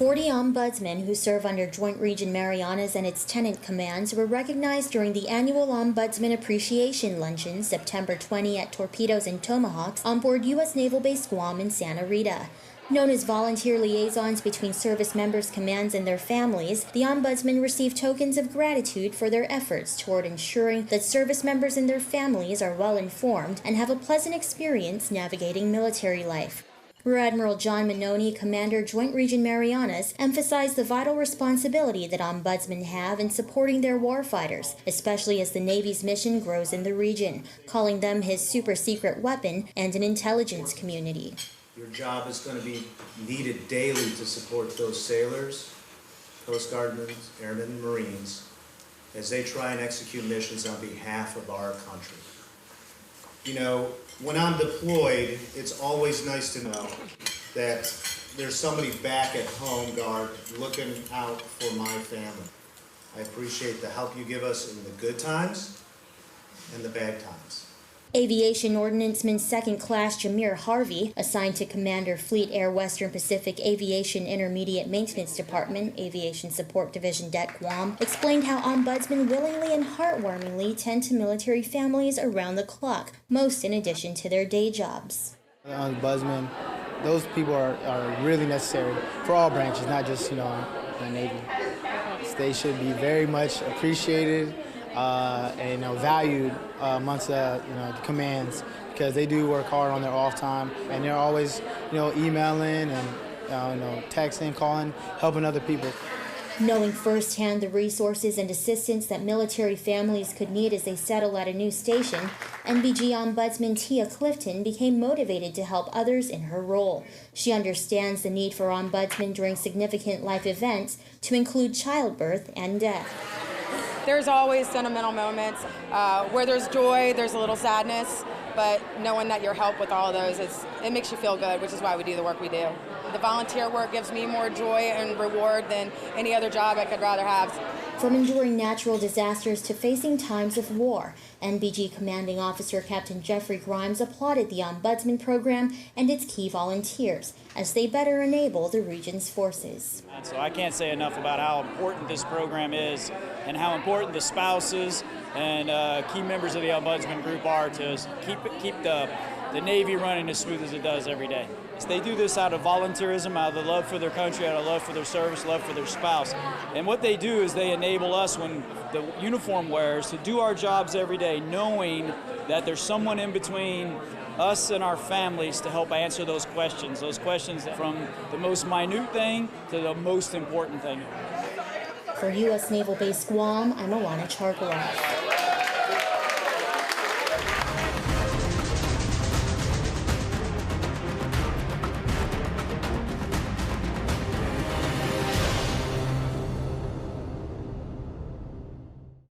40 ombudsmen who serve under Joint Region Marianas and its tenant commands were recognized during the annual Ombudsman Appreciation Luncheon September 20 at Torpedoes Tomahawks on board U.S. Naval Base Guam in Santa Rita. Known as volunteer liaisons between service members' commands and their families, the ombudsmen received tokens of gratitude for their efforts toward ensuring that service members and their families are well informed and have a pleasant experience navigating military life. Rear Admiral John Manoni, Commander Joint Region Marianas, emphasized the vital responsibility that ombudsmen have in supporting their warfighters, especially as the Navy's mission grows in the region, calling them his super-secret weapon and an intelligence community. Your job is going to be needed daily to support those sailors, Coast Guardmen, Airmen, and Marines as they try and execute missions on behalf of our country. You know, when I'm deployed, it's always nice to know that there's somebody back at home guard looking out for my family. I appreciate the help you give us in the good times and the bad times. Aviation Ordnanceman 2nd Class Jameer Harvey, assigned to Commander Fleet Air Western Pacific Aviation Intermediate Maintenance Department, Aviation Support Division Det Guam, explained how ombudsmen willingly and heartwarmingly tend to military families around the clock, most in addition to their day jobs. The ombudsmen, those people are really necessary for all branches, not just, the Navy. They should be very much appreciated and valued amongst the commands, because they do work hard on their off time, and they're always emailing and texting, calling, helping other people. Knowing firsthand the resources and assistance that military families could need as they settle at a new station, NBG Ombudsman Tia Clifton became motivated to help others in her role. She understands the need for ombudsmen during significant life events, to include childbirth and death. There's always sentimental moments. Where there's joy, there's a little sadness, but knowing that you're helped with all of those, it makes you feel good, which is why we do the work we do. The volunteer work gives me more joy and reward than any other job I could rather have. From enduring natural disasters to facing times of war, NBG Commanding Officer Captain Jeffrey Grimes applauded the Ombudsman program and its key volunteers as they better enable the region's forces. So I can't say enough about how important this program is and how important the spouses and key members of the Ombudsman group are to keep the Navy running as smooth as it does every day. They do this out of volunteerism, out of the love for their country, out of love for their service, love for their spouse. And what they do is they enable us, when the uniform wearers, to do our jobs every day, knowing that there's someone in between us and our families to help answer those questions from the most minute thing to the most important thing. For U.S. Naval Base Guam, I'm Alana Charkala.